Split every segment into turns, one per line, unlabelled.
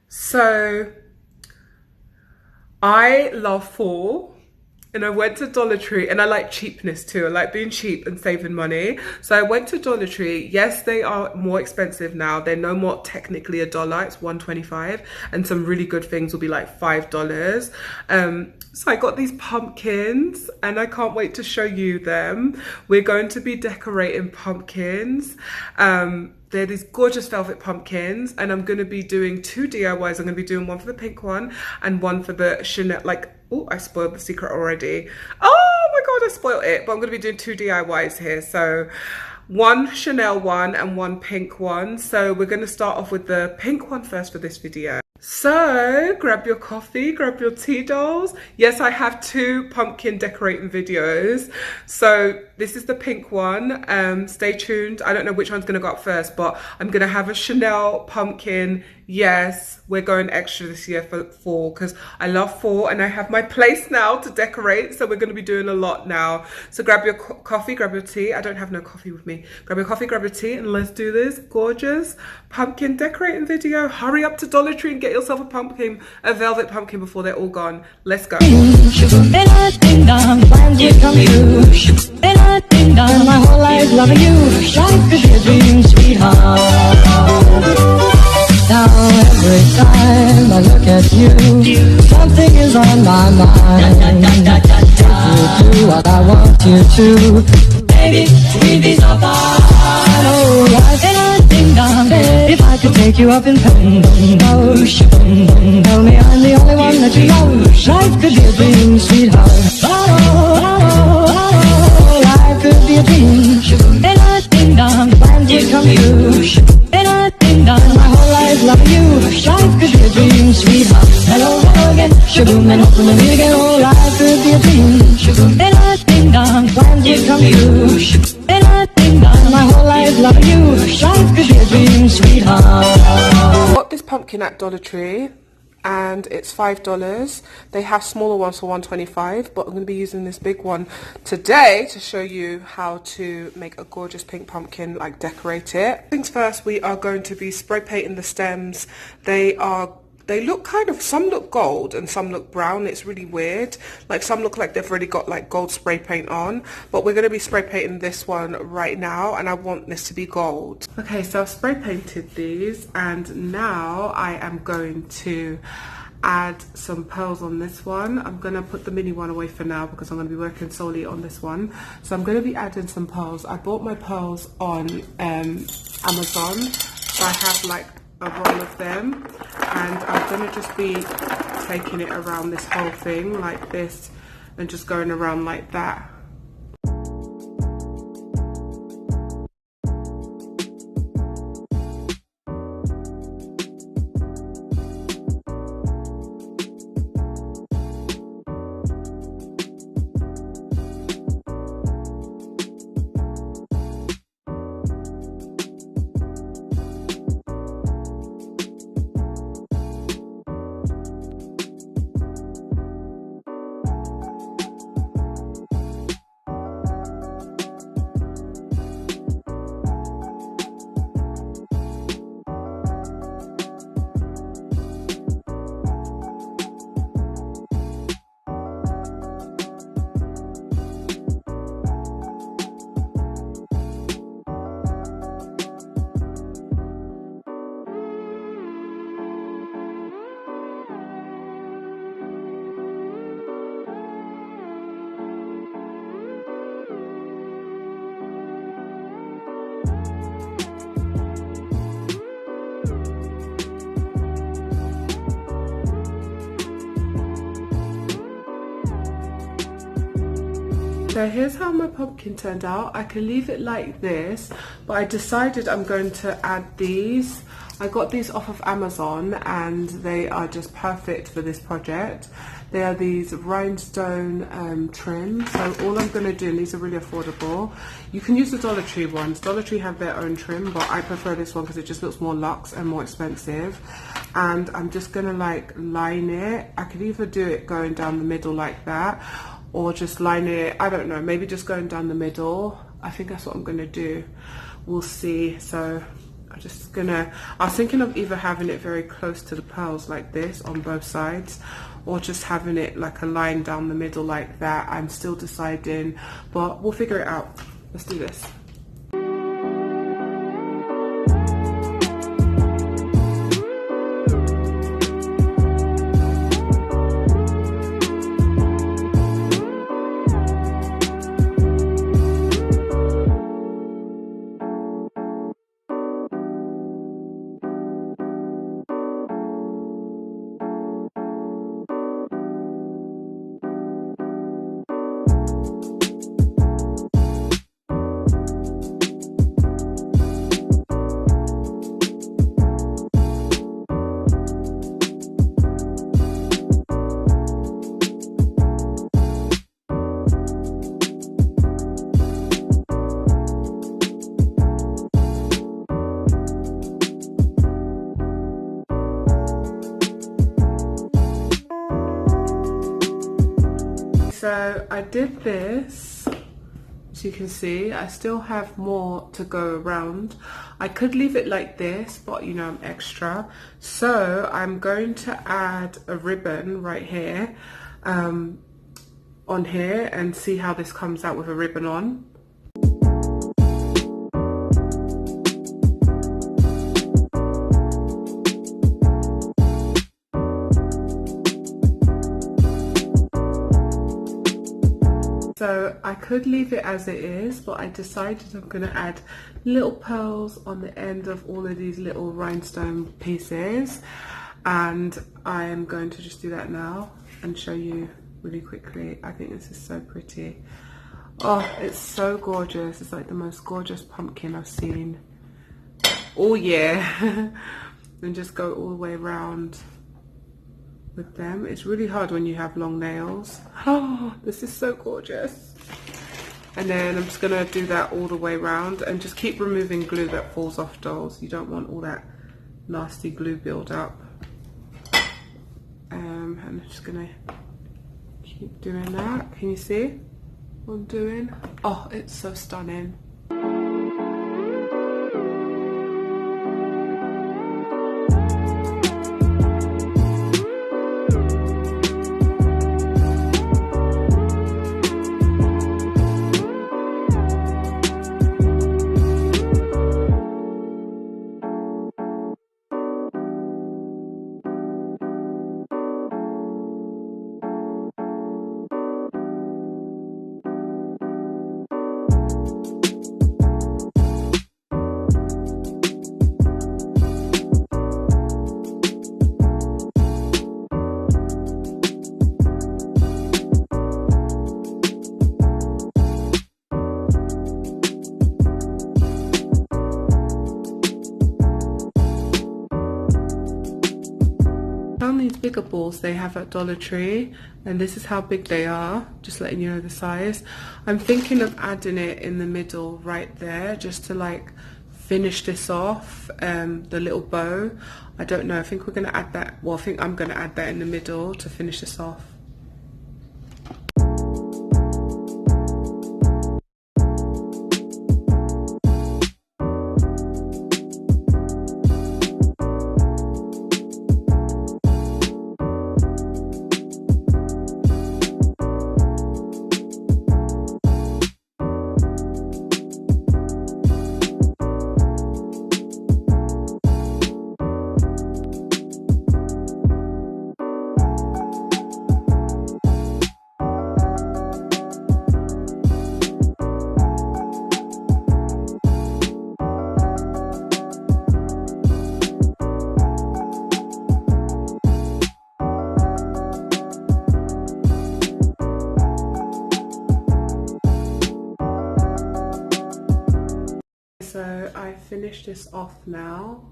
So I love fall. And I went to Dollar Tree, and I like cheapness too. I like being cheap and saving money. So I went to Dollar Tree. Yes, they are more expensive now. They're no more technically $1. It's $1.25, and some really good things will be like $5. So I got these pumpkins, and I can't wait to show you them. We're going to be decorating pumpkins. They're these gorgeous velvet pumpkins, and I'm going to be doing 2 DIYs. I'm going to be doing one for the pink one and one for the Chanel, like, oh, I spoiled the secret already. Oh my God, I spoiled it. But I'm going to be doing 2 DIYs here. So one Chanel one and one pink one. So we're going to start off with the pink one first for this video. So grab your coffee, grab your tea dolls. Yes, I have 2 pumpkin decorating videos. So this is the pink one. Stay tuned. I don't know which one's going to go up first, but I'm going to have a Chanel pumpkin. Yes, we're going extra this year for fall because I love fall, and I have my place now to decorate. So we're going to be doing a lot now. So grab your coffee, grab your tea. I don't have no coffee with me. Grab your coffee, grab your tea, and let's do this gorgeous pumpkin decorating video. Hurry up to Dollar Tree and get yourself a pumpkin, a velvet pumpkin before they're all gone. Let's go.
My whole life loving you, life could be a dream, sweetheart. Now every time I look at you, something is on my mind. If you do what I want you to, baby, we'd be so far. Oh, life ain't a ding-dong. If I could take you up in pain, tell me I'm the only one that you know. Life could be a dream, sweetheart. Life could be a dream. Ain't a ding-dong, plans would come true. Ain't a ding-dong, my whole life loving you. Life could be a dream, sweetheart. Hello, hello again, shaboom, and hoping to meet again. Oh, life could be a dream. Ain't a ding-dong, plans would come true. Ain't a ding-dong, my whole life loving you. Life could be a dream, sweetheart.
I got this pumpkin at Dollar Tree, and it's $5. They have smaller ones for $1.25, but I'm going to be using this big one today to show you how to make a gorgeous pink pumpkin, like decorate it. Things first, we are going to be spray painting the stems. They look kind of, some look gold and some look brown. It's really weird. Like some look like they've already got like gold spray paint on, but we're going to be spray painting this one right now, and I want this to be gold. Okay, so I've spray painted these, and now I am going to add some pearls on this one. I'm going to put the mini one away for now because I'm going to be working solely on this one. So I'm going to be adding some pearls. I bought my pearls on Amazon, so I have like a roll of them, and I'm going to just be taking it around this whole thing like this and just going around like that. So here's how my pumpkin turned out. I can leave it like this, but I decided I'm going to add these. I got these off of Amazon, and they are just perfect for this project. They are these rhinestone trim. So all I'm going to do, and these are really affordable. You can use the Dollar Tree ones. Dollar Tree have their own trim, but I prefer this one because it just looks more luxe and more expensive. And I'm just going to like line it. I could either do it going down the middle like that, or just line it, I don't know, maybe just going down the middle. I think that's what I'm going to do. We'll see. So I was thinking of either having it very close to the pearls like this on both sides, or just having it like a line down the middle like that. I'm still deciding, but we'll figure it out. Let's do this. So I did this, as you can see. I still have more to go around. I could leave it like this, but you know I'm extra. So I'm going to add a ribbon right here, on here, and see how this comes out with a ribbon on. So I could leave it as it is, but I decided I'm going to add little pearls on the end of all of these little rhinestone pieces, and I am going to just do that now and show you really quickly. I think this is so pretty. Oh, it's so gorgeous. It's like the most gorgeous pumpkin I've seen all year. And just go all the way around with them. It's really hard when you have long nails. Oh, this is so gorgeous. And then I'm just gonna do that all the way around, and just keep removing glue that falls off dolls. You don't want all that nasty glue build up. And I'm just gonna keep doing that. Can you see what I'm doing? Oh, it's so stunning. Found these bigger balls they have at Dollar Tree, and this is how big they are, just letting you know the size. I'm thinking of adding it in the middle right there, just to like finish this off, the little bow. I don't know, I think we're going to add that, well I think I'm going to add that in the middle to finish this off. So I finished this off now.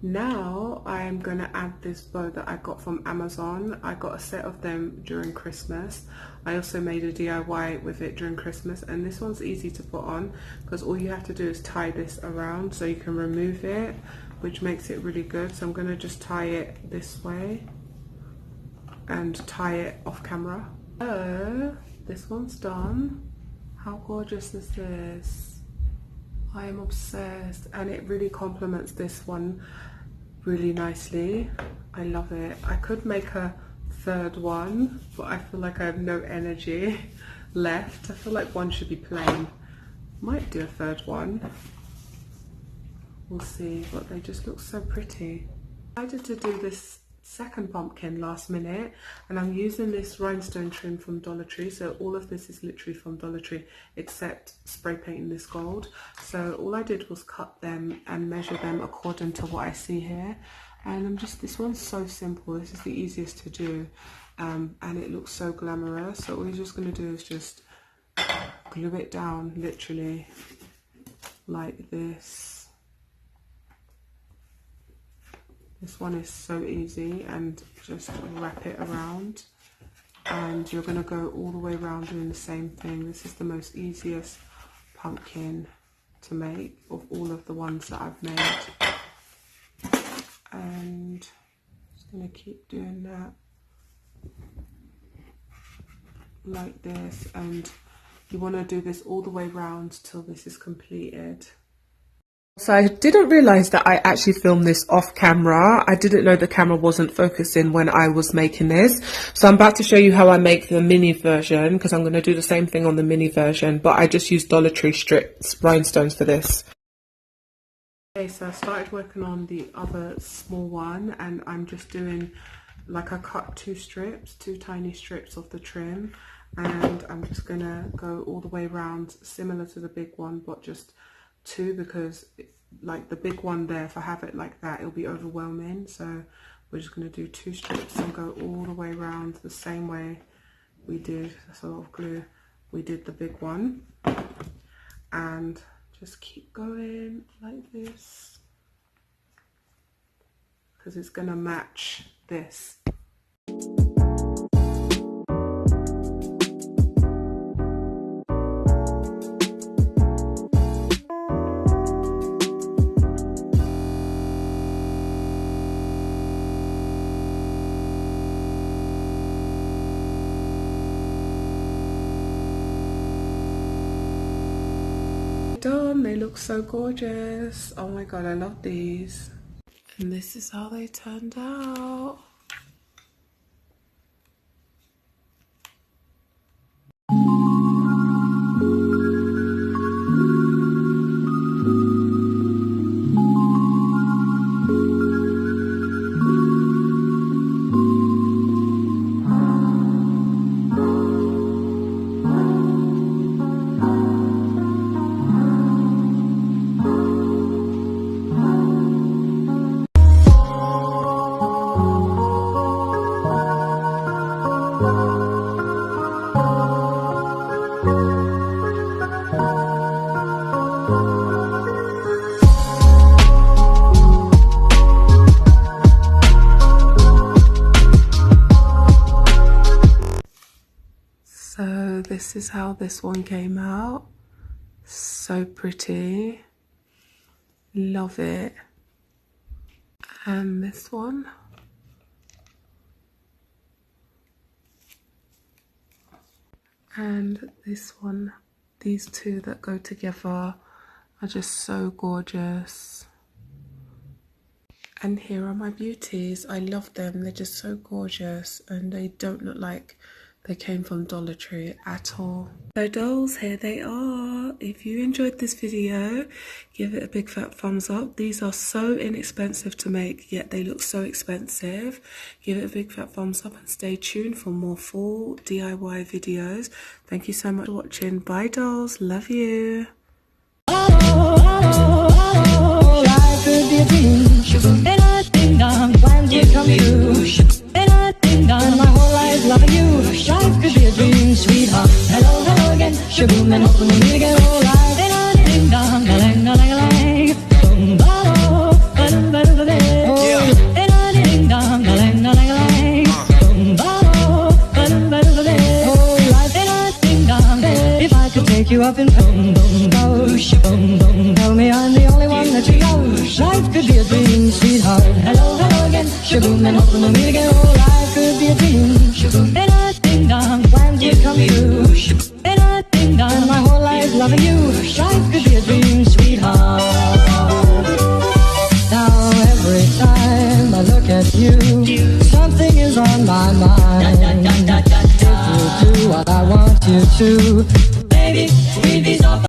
Now I am going to add this bow that I got from Amazon. I got a set of them during Christmas. I also made a DIY with it during Christmas, and this one's easy to put on because all you have to do is tie this around so you can remove it, which makes it really good. So I'm going to just tie it this way and tie it off camera. So this one's done. How gorgeous is this? I am obsessed, and it really complements this one really nicely. I love it. I could make a third one, but I feel like I have no energy left. I feel like one should be plain. Might do a third one. We'll see, but they just look so pretty. I decided to do this second pumpkin last minute, and I'm using this rhinestone trim from Dollar Tree. So all of this is literally from Dollar Tree except spray painting this gold. So all I did was cut them and measure them according to what I see here, and this one's so simple. This is the easiest to do, and it looks so glamorous. So all you're just going to do is just glue it down literally like this. This one is so easy, and just wrap it around, and you're going to go all the way around doing the same thing. This is the most easiest pumpkin to make of all of the ones that I've made, and just going to keep doing that like this, and you want to do this all the way around till this is completed. So I didn't realise that I actually filmed this off camera. I didn't know the camera wasn't focusing when I was making this. So I'm about to show you how I make the mini version, because I'm going to do the same thing on the mini version, but I just used Dollar Tree strips, rhinestones for this. Okay, so I started working on the other small one, and I'm just doing, like, I cut two tiny strips of the trim, and I'm just going to go all the way around, similar to the big one, but just two, because like the big one there, if I have it like that, it'll be overwhelming. So we're just going to do two strips and go all the way around the same way we did, that's a lot of glue, we did the big one, and just keep going like this, because it's going to match this. Done. They look so gorgeous. Oh my god, I love these. And this is how they turned out. So this is how this one came out. So pretty. Love it. And this one. And this one. These two that go together are just so gorgeous. And here are my beauties. I love them. They're just so gorgeous, and they don't look like they came from Dollar Tree at all. So dolls, here they are. If you enjoyed this video, give it a big fat thumbs up. These are so inexpensive to make, yet they look so expensive. Give it a big fat thumbs up and stay tuned for more full DIY videos. Thank you so much for watching. Bye dolls, love you.
Life could be a dream, and I think I'm planned to come true. And I think I'm my whole life loving you. Life could be a dream, sweetheart. Hello, hello again, shaboom, and hoping we meet again. Oh, life, and I think I'm lang, boom, and I think I'm lang, boom, oh, life, and I think I'm, if I could take you up in boom, boom, boom, tell me I'm the only one that you know. Life could be a dream, sweetheart. Hello, hello again, shaboom, and hoping we'll meet again. Oh, life could be a dream, and I think I'm planned to come true. And I think I'm my whole life loving you. Life could be a dream, sweetheart. my mind. If you do what I want you to, baby, squeeze these off